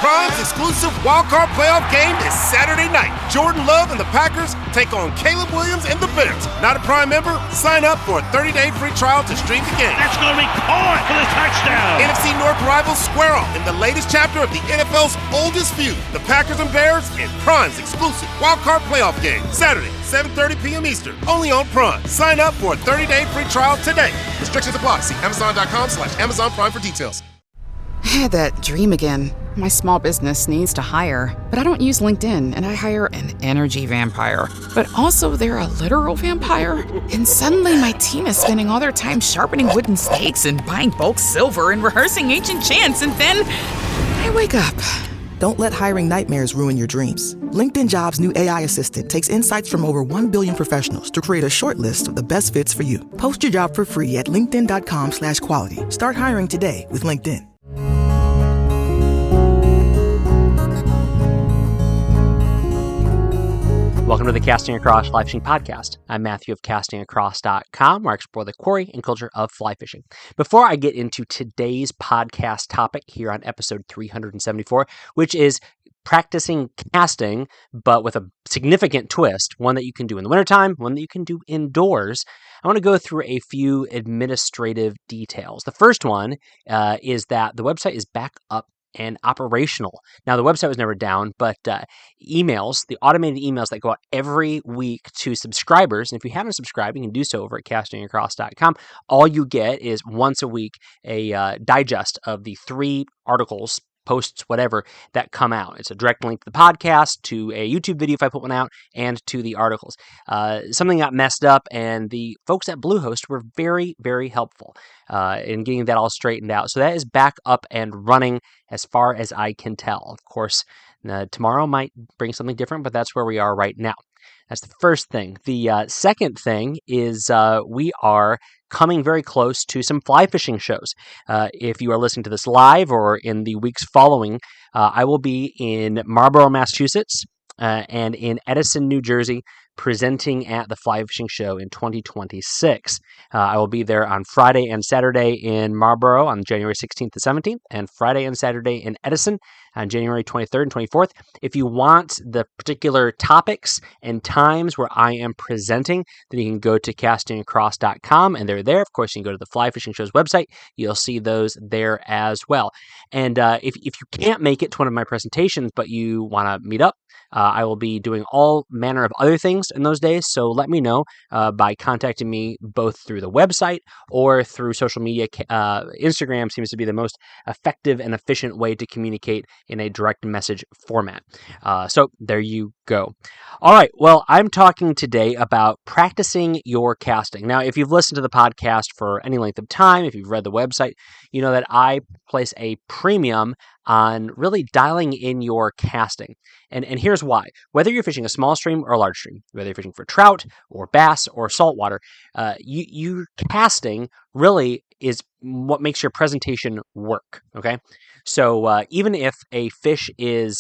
Prime's exclusive wildcard playoff game is Saturday night. Jordan Love and the Packers take on Caleb Williams and the Bears. Not a Prime member? Sign up for a 30-day free trial to stream the game. That's going to be caught for the touchdown. NFC North rivals square off in the latest chapter of the NFL's oldest feud. The Packers and Bears in Prime's exclusive wildcard playoff game. Saturday, 7:30 p.m. Eastern. Only on Prime. Sign up for a 30-day free trial today. Restrictions apply. See Amazon.com/Amazon Prime for details. I had that dream again. My small business needs to hire, but I don't use LinkedIn, and I hire an energy vampire. But also they're a literal vampire. And suddenly my team is spending all their time sharpening wooden stakes and buying bulk silver and rehearsing ancient chants, and then I wake up. Don't let hiring nightmares ruin your dreams. LinkedIn Jobs' new AI assistant takes insights from over 1 billion professionals to create a short list of the best fits for you. Post your job for free at linkedin.com/quality. Start hiring today with LinkedIn. Welcome to the Casting Across Fly Fishing Podcast. I'm Matthew of castingacross.com, where I explore the quarry and culture of fly fishing. Before I get into today's podcast topic here on episode 374, which is practicing casting, but with a significant twist, one that you can do in the wintertime, one that you can do indoors, I want to go through a few administrative details. The first one is that the website is back up and operational. Now, the website was never down, but emails, the automated emails that go out every week to subscribers, and if you haven't subscribed, you can do so over at castingacross.com. All you get is once a week a digest of the 3 articles, posts, whatever, that come out. It's a direct link to the podcast, to a YouTube video if I put one out, and to the articles. Something got messed up, and the folks at Bluehost were very, very helpful in getting that all straightened out. So that is back up and running as far as I can tell. Of course, tomorrow might bring something different, but that's where we are right now. That's the first thing. The second thing is we are coming very close to some fly fishing shows. If you are listening to this live or in the weeks following, I will be in Marlborough, Massachusetts, and in Edison, New Jersey, presenting at the Fly Fishing Show in 2026. I will be there on Friday and Saturday in Marlborough on January 16th to 17th, and Friday and Saturday in Edison on January 23rd and 24th. If you want the particular topics and times where I am presenting, then you can go to castingacross.com, and they're there. Of course, you can go to the Fly Fishing Show's website. You'll see those there as well. And if you can't make it to one of my presentations, but you want to meet up, I will be doing all manner of other things in those days, so let me know by contacting me both through the website or through social media. Instagram seems to be the most effective and efficient way to communicate in a direct message format. So there you go. All right, well, I'm talking today about practicing your casting. Now, if you've listened to the podcast for any length of time, if you've read the website, you know that I place a premium on really dialing in your casting. And here's why. Whether you're fishing a small stream or a large stream, whether you're fishing for trout or bass or saltwater, you casting really is what makes your presentation work, okay? So even if a fish is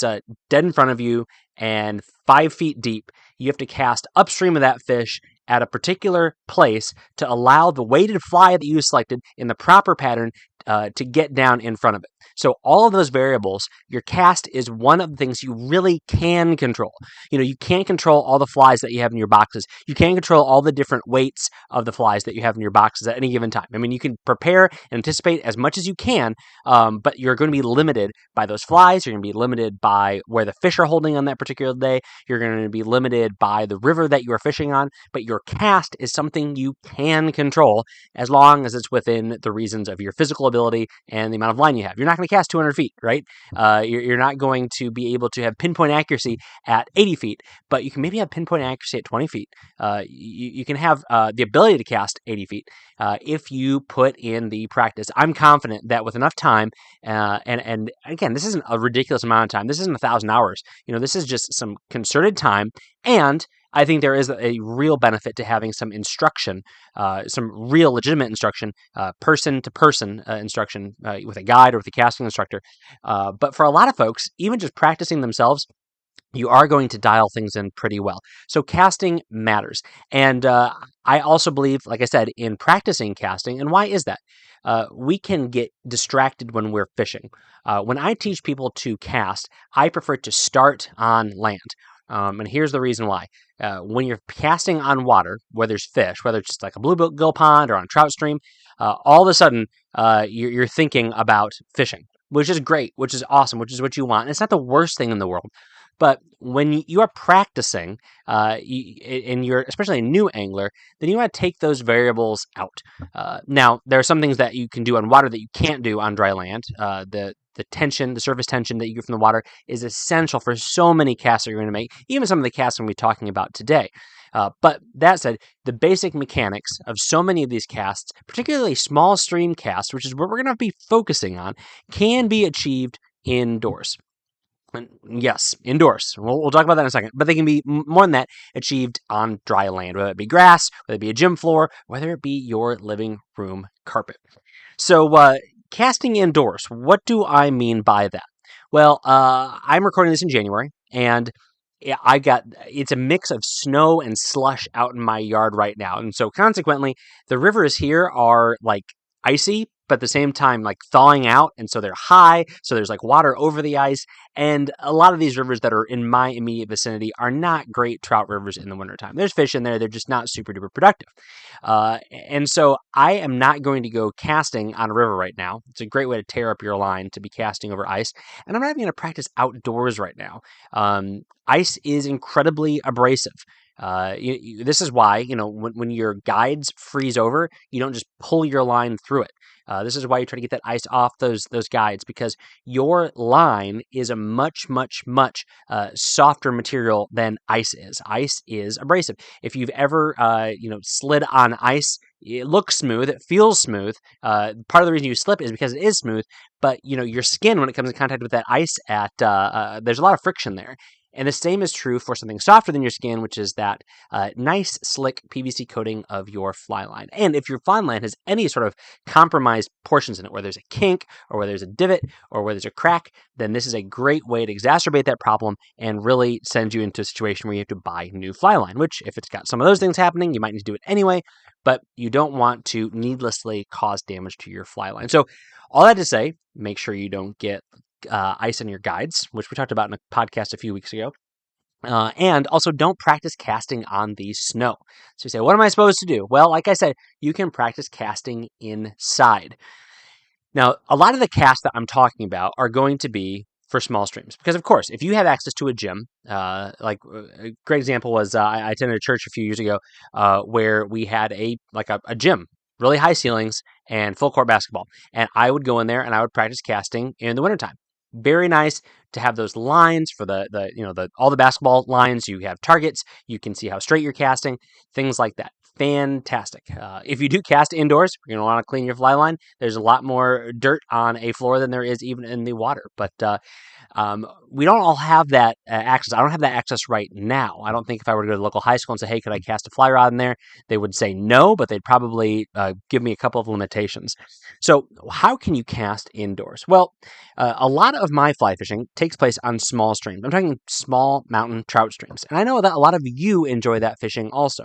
dead in front of you and 5 feet deep, you have to cast upstream of that fish at a particular place to allow the weighted fly that you selected in the proper pattern to get down in front of it. So all of those variables, your cast is one of the things you really can control. You know, you can't control all the flies that you have in your boxes. You can't control all the different weights of the flies that you have in your boxes at any given time. I mean, you can prepare and anticipate as much as you can, but you're going to be limited by those flies. You're going to be limited by where the fish are holding on that particular day. You're going to be limited by the river that you are fishing on, but your cast is something you can control as long as it's within the reasons of your physical ability and the amount of line you have. You're not going to cast 200 feet, right? You're not going to be able to have pinpoint accuracy at 80 feet, but you can maybe have pinpoint accuracy at 20 feet. You can have the ability to cast 80 feet if you put in the practice. I'm confident that with enough time, and again, this isn't a ridiculous amount of time. This isn't 1,000 hours. You know, this is just some concerted time, and I think there is a real benefit to having some instruction, some real legitimate instruction, person-to-person instruction with a guide or with a casting instructor. But for a lot of folks, even just practicing themselves, you are going to dial things in pretty well. So casting matters. And I also believe, like I said, in practicing casting. And why is that? We can get distracted when we're fishing. When I teach people to cast, I prefer to start on land. And here's the reason why. When you're casting on water, where there's fish, whether it's just like a bluegill pond or on a trout stream, all of a sudden you're thinking about fishing, which is great, which is awesome, which is what you want. And it's not the worst thing in the world. But when you are practicing, and you're especially a new angler, then you want to take those variables out. Now, there are some things that you can do on water that you can't do on dry land. The tension, the surface tension that you get from the water is essential for so many casts that you're going to make, even some of the casts we'll be talking about today. But that said, the basic mechanics of so many of these casts, particularly small stream casts, which is what we're going to be focusing on, can be achieved indoors. Yes, indoors. We'll talk about that in a second. But they can be more than that achieved on dry land, whether it be grass, whether it be a gym floor, whether it be your living room carpet. So casting indoors, what do I mean by that? Well, I'm recording this in January, and it's a mix of snow and slush out in my yard right now. And so consequently, the rivers here are like icy, but at the same time, like thawing out. And so they're high. So there's like water over the ice. And a lot of these rivers that are in my immediate vicinity are not great trout rivers in the wintertime. There's fish in there. They're just not super duper productive. And so I am not going to go casting on a river right now. It's a great way to tear up your line to be casting over ice. And I'm not even going to practice outdoors right now. Ice is incredibly abrasive. This is why, when your guides freeze over, you don't just pull your line through it. This is why you try to get that ice off those guides, because your line is a much, much, much softer material than ice is. Ice is abrasive. If you've ever, slid on ice, it looks smooth. It feels smooth. Part of the reason you slip is because it is smooth. But your skin, when it comes in contact with that ice, there's a lot of friction there. And the same is true for something softer than your skin, which is that nice, slick PVC coating of your fly line. And if your fly line has any sort of compromised portions in it, where there's a kink or where there's a divot or where there's a crack, then this is a great way to exacerbate that problem and really send you into a situation where you have to buy new fly line, which if it's got some of those things happening, you might need to do it anyway, but you don't want to needlessly cause damage to your fly line. So all that to say, make sure you don't get ice on your guides, which we talked about in a podcast a few weeks ago. And also don't practice casting on the snow. So you say, what am I supposed to do? Well, like I said, you can practice casting inside. Now, a lot of the casts that I'm talking about are going to be for small streams. Because, of course, if you have access to a gym, like a great example was I attended a church a few years ago where we had a gym, really high ceilings, and full court basketball. And I would go in there and I would practice casting in the wintertime. Very nice to have those lines for all the basketball lines. You have targets. You can see how straight you're casting, things like that. Fantastic. If you do cast indoors, you're going to want to clean your fly line. There's a lot more dirt on a floor than there is even in the water. But we don't all have that access. I don't have that access right now. I don't think if I were to go to the local high school and say, hey, could I cast a fly rod in there? They would say no, but they'd probably give me a couple of limitations. So how can you cast indoors? Well, a lot of my fly fishing takes place on small streams. I'm talking small mountain trout streams. And I know that a lot of you enjoy that fishing also.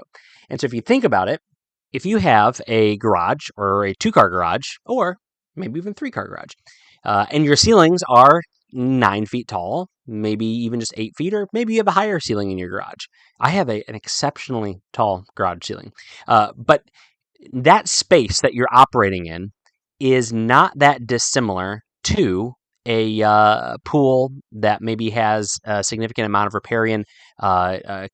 And so if you think about it, if you have a garage or a 2-car garage, or maybe even 3-car garage, and your ceilings are 9 feet tall, maybe even just 8 feet, or maybe you have a higher ceiling in your garage. I have an exceptionally tall garage ceiling. But that space that you're operating in is not that dissimilar to a pool that maybe has a significant amount of riparian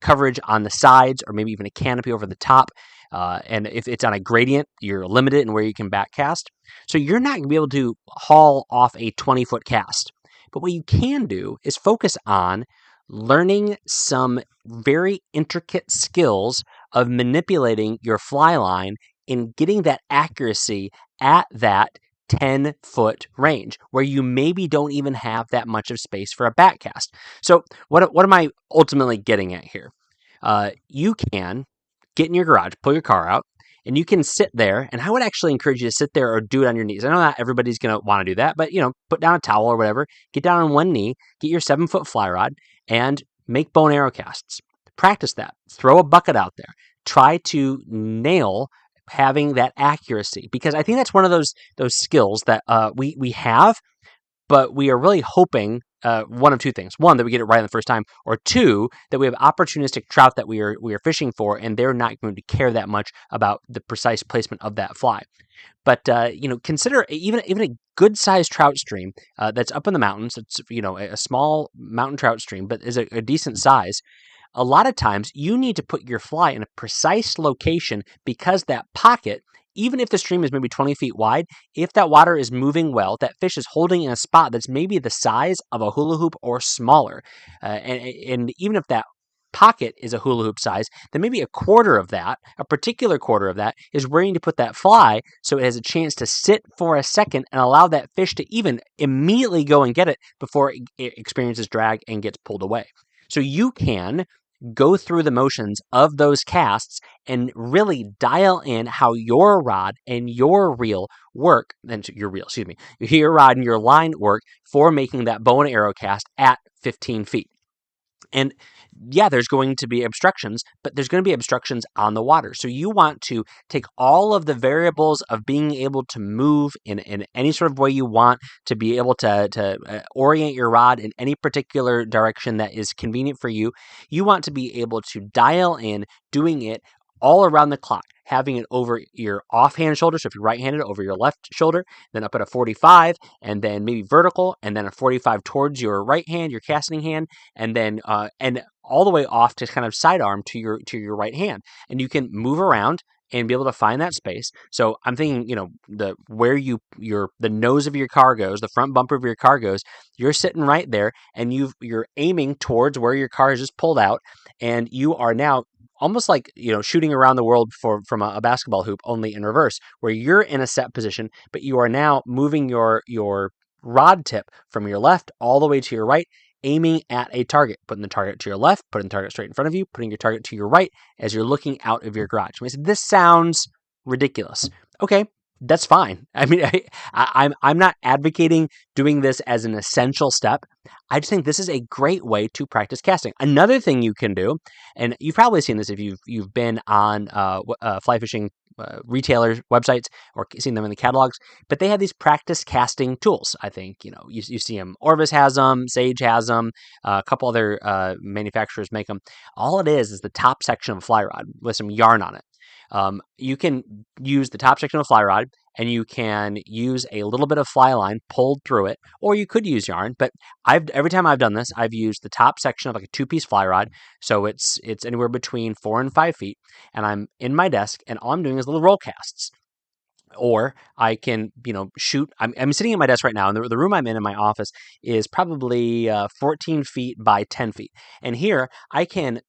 coverage on the sides, or maybe even a canopy over the top. And if it's on a gradient, you're limited in where you can back cast. So you're not going to be able to haul off a 20-foot cast. But what you can do is focus on learning some very intricate skills of manipulating your fly line and getting that accuracy at that 10-foot range, where you maybe don't even have that much of space for a back cast. So what am I ultimately getting at here? You can get in your garage, pull your car out, and you can sit there, and I would actually encourage you to sit there or do it on your knees. I know not everybody's going to want to do that, but put down a towel or whatever, get down on one knee, get your 7-foot fly rod, and make bow and arrow casts. Practice that. Throw a bucket out there. Try to nail having that accuracy, because I think that's one of those skills that we have, but we are really hoping one of two things: one, that we get it right on the first time, or two, that we have opportunistic trout that we are fishing for, and they're not going to care that much about the precise placement of that fly. But consider even a good sized trout stream that's up in the mountains. It's a small mountain trout stream, but is a decent size. A lot of times you need to put your fly in a precise location, because that pocket, even if the stream is maybe 20 feet wide, if that water is moving well, that fish is holding in a spot that's maybe the size of a hula hoop or smaller. And even if that pocket is a hula hoop size, then maybe a particular quarter of that, is where you need to put that fly, so it has a chance to sit for a second and allow that fish to even immediately go and get it before it experiences drag and gets pulled away. So you can go through the motions of those casts and really dial in how your rod and your reel work, your rod and your line work for making that bow and arrow cast at 15 feet. And yeah, there's going to be obstructions, but there's going to be obstructions on the water. So you want to take all of the variables of being able to move in any sort of way you want, to be able to orient your rod in any particular direction that is convenient for you. You want to be able to dial in doing it all around the clock, having it over your offhand shoulder. So if you're right-handed, over your left shoulder, then up at a 45, and then maybe vertical, and then a 45 towards your right hand, your casting hand, and then and all the way off to kind of sidearm to your right hand. And you can move around and be able to find that space. So I'm thinking, the nose of your car goes, the front bumper of your car goes, you're sitting right there, and you're aiming towards where your car is just pulled out, and you are now almost like shooting around the world from a basketball hoop, only in reverse, where you're in a set position, but you are now moving your rod tip from your left all the way to your right, aiming at a target, putting the target to your left, putting the target straight in front of you, putting your target to your right as you're looking out of your garage. I said, this sounds ridiculous. Okay, that's fine. I mean, I'm not advocating doing this as an essential step. I just think this is a great way to practice casting. Another thing you can do, and you've probably seen this if you've been on fly fishing retailers' websites or seen them in the catalogs, but they have these practice casting tools. I think you see them. Orvis has them, Sage has them, a couple other manufacturers make them. All it is the top section of a fly rod with some yarn on it. You can use the top section of a fly rod, and you can use a little bit of fly line pulled through it, or you could use yarn. But every time I've done this, I've used the top section of like a 2-piece fly rod, so it's anywhere between 4 and 5 feet, and I'm in my desk, and all I'm doing is little roll casts. Or I can, shoot. I'm sitting at my desk right now, and the room I'm in my office is probably 14 feet by 10 feet. And here I can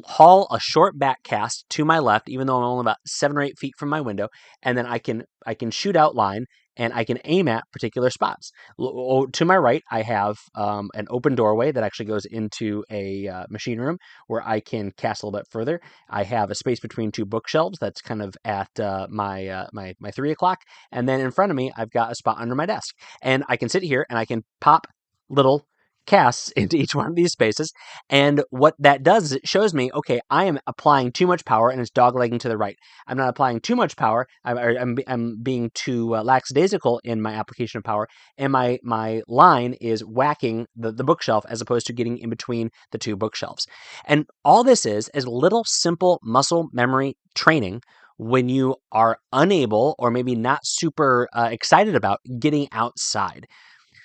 haul a short back cast to my left, even though I'm only about 7 or 8 feet from my window, and then I can shoot line, and I can aim at particular spots. To my right, I have an open doorway that actually goes into a machine room where I can cast a little bit further. I have a space between 2 bookshelves that's kind of at my 3 o'clock. And then in front of me, I've got a spot under my desk. And I can sit here and I can pop little casts into each one of these spaces. And what that does is it shows me, okay, I am applying too much power and it's doglegging to the right. I'm not applying too much power. I'm being too lackadaisical in my application of power. And my line is whacking the bookshelf as opposed to getting in between the 2 bookshelves. And all this is little simple muscle memory training when you are unable or maybe not super excited about getting outside.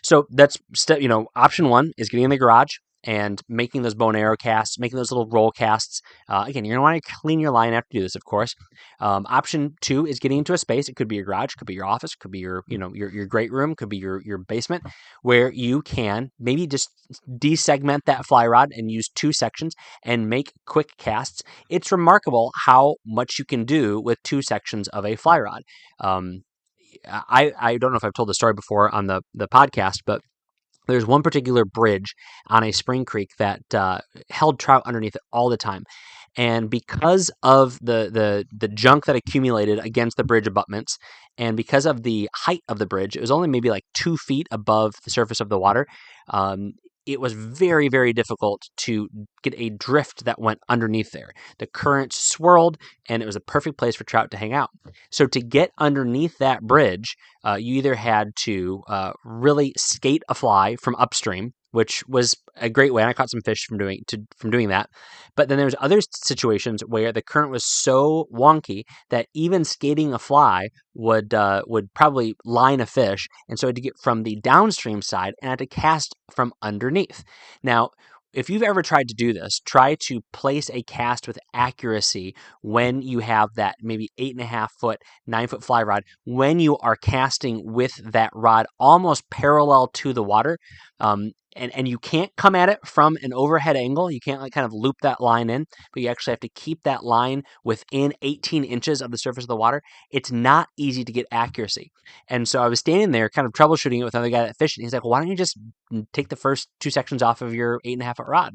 So that's option 1 is getting in the garage and making those bow and arrow casts, making those little roll casts. Again, you're going to want to clean your line after you do this, of course. Option 2 is getting into a space. It could be your garage, could be your office, could be your great room, could be your basement, where you can maybe just desegment that fly rod and use 2 sections and make quick casts. It's remarkable how much you can do with 2 sections of a fly rod. I don't know if I've told the story before on the podcast, but there's one particular bridge on a spring creek that held trout underneath it all the time. And because of the junk that accumulated against the bridge abutments, and because of the height of the bridge, it was only maybe like 2 feet above the surface of the water. it was very, very difficult to get a drift that went underneath there. The currents swirled, and it was a perfect place for trout to hang out. So to get underneath that bridge, you either had to really skate a fly from upstream, which was a great way, and I caught some fish from doing that. But then there's other situations where the current was so wonky that even skating a fly would probably line a fish, and so I had to get from the downstream side and I had to cast from underneath. Now, if you've ever tried to do this, try to place a cast with accuracy when you have that maybe 8.5 foot, 9 foot fly rod, when you are casting with that rod almost parallel to the water. And you can't come at it from an overhead angle. You can't kind of loop that line in, but you actually have to keep that line within 18 inches of the surface of the water. It's not easy to get accuracy. And so I was standing there kind of troubleshooting it with another guy that fished, and he's like, well, why don't you just take the first 2 sections off of your 8.5 foot rod?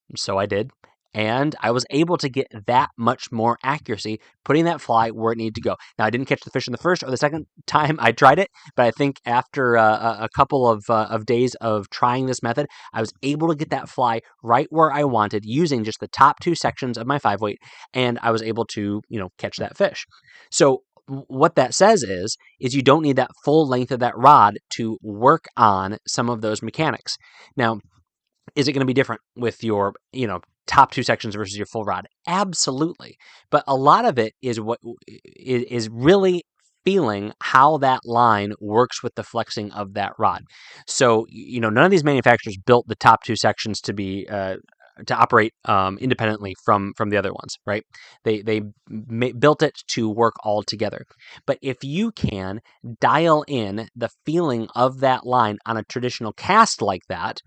And so I did. And I was able to get that much more accuracy, putting that fly where it needed to go. Now, I didn't catch the fish in the first or the second time I tried it, but I think after a couple of days of trying this method, I was able to get that fly right where I wanted using just the top 2 sections of my 5-weight, and I was able to, catch that fish. So what that says is you don't need that full length of that rod to work on some of those mechanics. Now, is it going to be different with your, top 2 sections versus your full rod? Absolutely. But a lot of it is what is really feeling how that line works with the flexing of that rod. So, none of these manufacturers built the top 2 sections to be to operate independently from the other ones, right? They built it to work all together. But if you can dial in the feeling of that line on a traditional cast like that,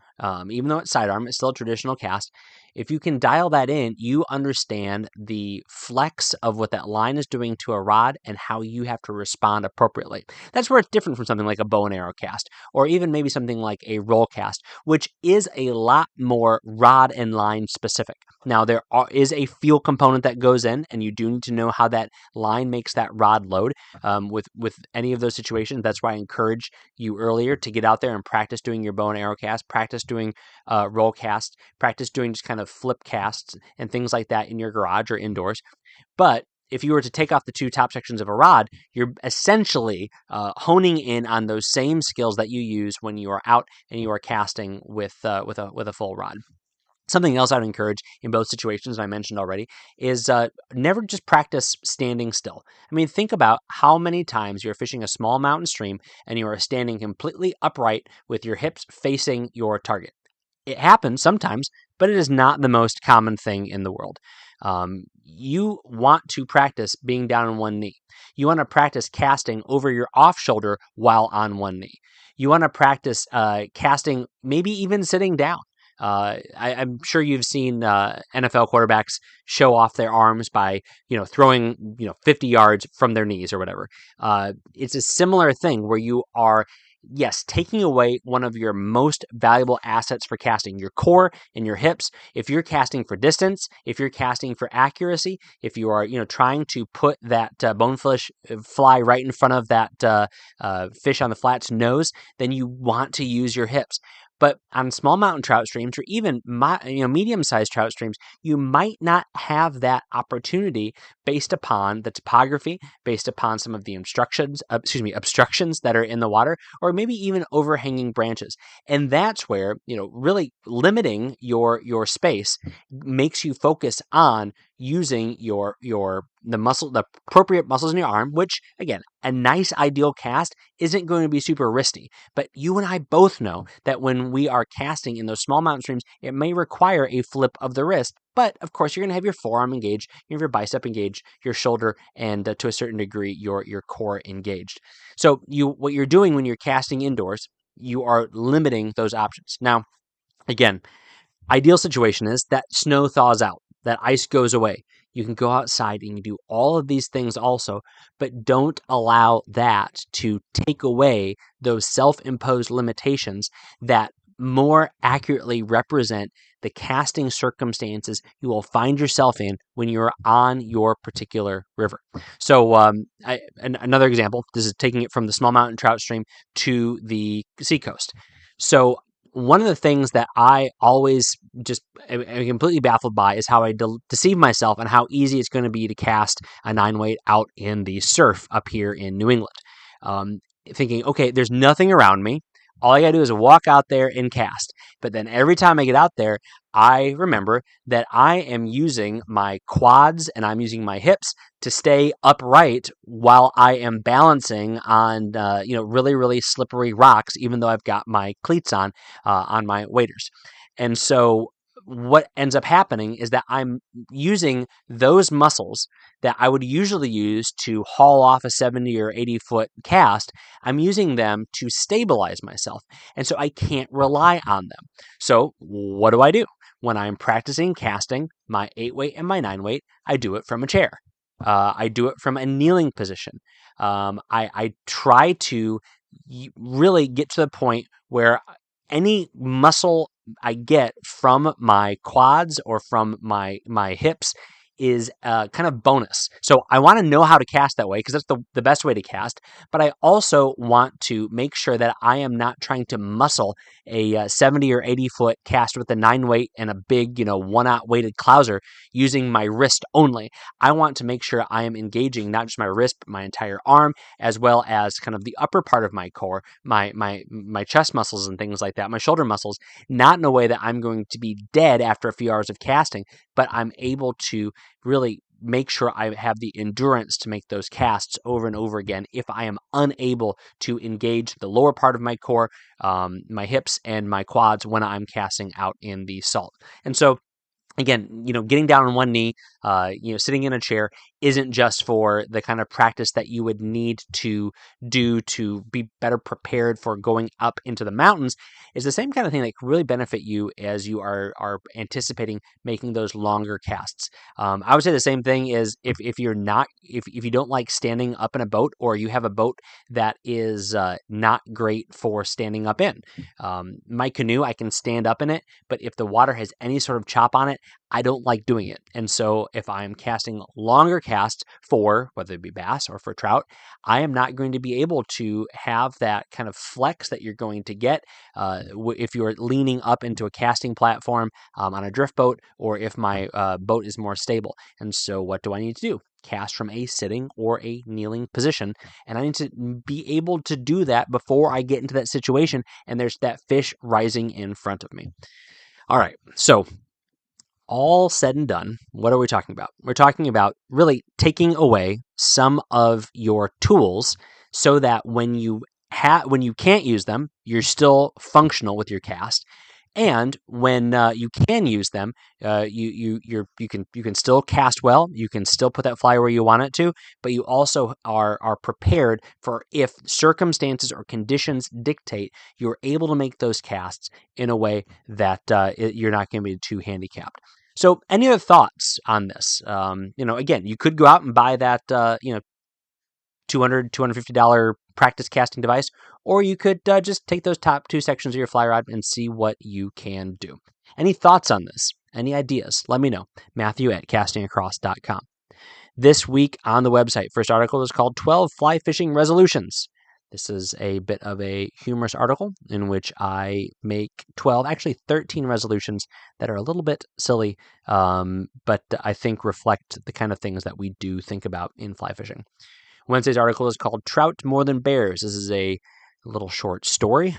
even though it's sidearm, it's still a traditional cast. If you can dial that in, you understand the flex of what that line is doing to a rod and how you have to respond appropriately. That's where it's different from something like a bow and arrow cast, or even maybe something like a roll cast, which is a lot more rod and line specific. Now, there is a feel component that goes in, and you do need to know how that line makes that rod load. With any of those situations, that's why I encourage you earlier to get out there and practice doing your bow and arrow cast, practice doing roll cast, practice doing just kind of flip casts and things like that in your garage or indoors. But if you were to take off the 2 top sections of a rod, you're essentially honing in on those same skills that you use when you are out and you are casting with a full rod. Something else I'd encourage in both situations, I mentioned already, is never just practice standing still. I mean, think about how many times you're fishing a small mountain stream and you are standing completely upright with your hips facing your target. It happens sometimes, but it is not the most common thing in the world. You want to practice being down on one knee. You want to practice casting over your off shoulder while on one knee. You want to practice casting, maybe even sitting down. I'm sure you've seen NFL quarterbacks show off their arms by, throwing, 50 yards from their knees or whatever. It's a similar thing where you are, yes, taking away one of your most valuable assets for casting, your core and your hips. If you're casting for distance, if you're casting for accuracy, if you are, trying to put that bonefish fly right in front of that fish on the flat's nose, then you want to use your hips. But on small mountain trout streams, or even medium-sized trout streams, you might not have that opportunity based upon the topography, based upon some of the obstructions that are in the water, or maybe even overhanging branches. And that's where really limiting your space makes you focus on using the appropriate muscles in your arm, which again, a nice ideal cast isn't going to be super wristy. But you and I both know that when we are casting in those small mountain streams, it may require a flip of the wrist. But of course, you're going to have your forearm engaged, you have your bicep engaged, your shoulder, and to a certain degree, your core engaged. So what you're doing when you're casting indoors, you are limiting those options. Now, again, ideal situation is that snow thaws out, that ice goes away. You can go outside and you do all of these things also, but don't allow that to take away those self-imposed limitations that more accurately represent the casting circumstances you will find yourself in when you're on your particular river. So another example, this is taking it from the small mountain trout stream to the seacoast. So one of the things that I always just am completely baffled by is how I deceive myself and how easy it's going to be to cast a 9-weight out in the surf up here in New England. Thinking, okay, there's nothing around me. All I got to do is walk out there and cast. But then every time I get out there, I remember that I am using my quads and I'm using my hips to stay upright while I am balancing on, really, really slippery rocks, even though I've got my cleats on my waders. And so what ends up happening is that I'm using those muscles that I would usually use to haul off a 70 or 80 foot cast. I'm using them to stabilize myself. And so I can't rely on them. So what do? When I'm practicing casting my 8-weight and my 9-weight, I do it from a chair. I do it from a kneeling position. I try to really get to the point where any muscle I get from my quads or from my hips is kind of bonus. So I want to know how to cast that way because that's the best way to cast. But I also want to make sure that I am not trying to muscle a 70 or 80 foot cast with a 9-weight and a big, 1-aught weighted clouser using my wrist only. I want to make sure I am engaging not just my wrist, but my entire arm, as well as kind of the upper part of my core, my chest muscles and things like that, my shoulder muscles, not in a way that I'm going to be dead after a few hours of casting, but I'm able to really make sure I have the endurance to make those casts over and over again if I am unable to engage the lower part of my core, my hips and my quads when I'm casting out in the salt. And so again, getting down on one knee, sitting in a chair isn't just for the kind of practice that you would need to do to be better prepared for going up into the mountains. It's the same kind of thing that can really benefit you as you are anticipating making those longer casts. I would say the same thing is if you don't like standing up in a boat, or you have a boat that is not great for standing up in. My canoe, I can stand up in it, but if the water has any sort of chop on it, I don't like doing it. And so if I'm casting longer casts for, whether it be bass or for trout, I am not going to be able to have that kind of flex that you're going to get if you're leaning up into a casting platform on a drift boat, or if my boat is more stable. And so what do I need to do? Cast from a sitting or a kneeling position. And I need to be able to do that before I get into that situation and there's that fish rising in front of me. All right, so all said and done, what are we talking about? We're talking about really taking away some of your tools so that when you can't use them, you're still functional with your cast. And when you can use them, you can still cast well. You can still put that fly where you want it to, but you also are prepared for if circumstances or conditions dictate, you're able to make those casts in a way that you're not going to be too handicapped. So, any other thoughts on this? Again, you could go out and buy that $200, $250 practice casting device, or you could just take those top 2 sections of your fly rod and see what you can do. Any thoughts on this? Any ideas? Let me know. Matthew@castingacross.com. This week on the website, first article is called 12 Fly Fishing Resolutions. This is a bit of a humorous article in which I make 13 resolutions that are a little bit silly, but I think reflect the kind of things that we do think about in fly fishing. Wednesday's article is called Trout More Than Bears. This is a little short story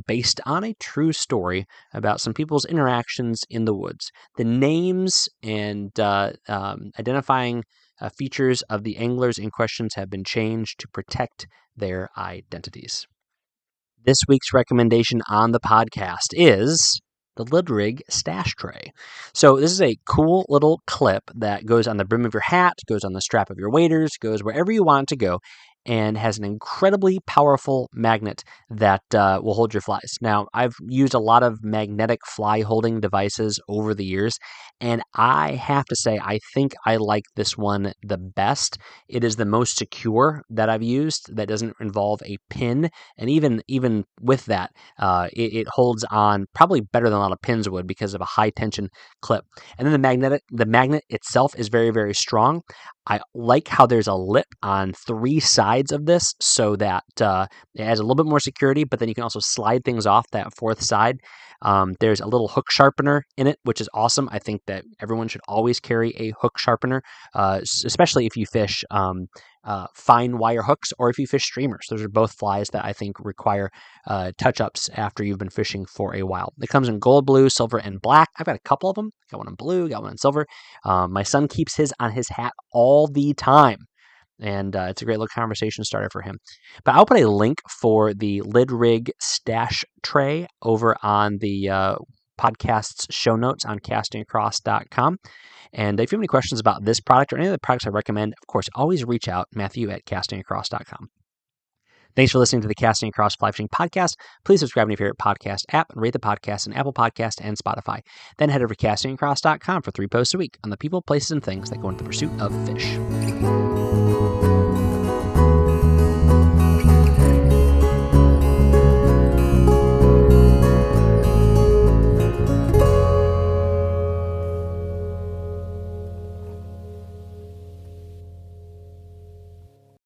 based on a true story about some people's interactions in the woods. The names and identifying features of the anglers in questions have been changed to protect their identities. This week's recommendation on the podcast is the Lidrig Stash Tray. So this is a cool little clip that goes on the brim of your hat, goes on the strap of your waders, goes wherever you want it to go, and has an incredibly powerful magnet that will hold your flies. Now, I've used a lot of magnetic fly holding devices over the years, and I have to say, I think I like this one the best. It is the most secure that I've used that doesn't involve a pin, and even with that, it holds on probably better than a lot of pins would because of a high tension clip. And then the magnet itself is very, very strong. I like how there's a lip on 3 sides of this so that it has a little bit more security, but then you can also slide things off that 4th side. There's a little hook sharpener in it, which is awesome. I think that everyone should always carry a hook sharpener, especially if you fish fine wire hooks or if you fish streamers. Those are both flies that I think require touch-ups after you've been fishing for a while. It comes in gold, blue, silver, and black. I've got a couple of them. Got one in blue, got one in silver. My son keeps his on his hat all the time, and it's a great little conversation starter for him. But I'll put a link for the Lid Rig stash tray over on the podcast's show notes on castingacross.com. And if you have any questions about this product or any of the products I recommend, of course, always reach out, Matthew at castingacross.com. Thanks for listening to the Casting Across Fly Fishing Podcast. Please subscribe to your favorite podcast app and rate the podcast on Apple Podcasts and Spotify. Then head over to castingacross.com for 3 posts a week on the people, places, and things that go into the pursuit of fish.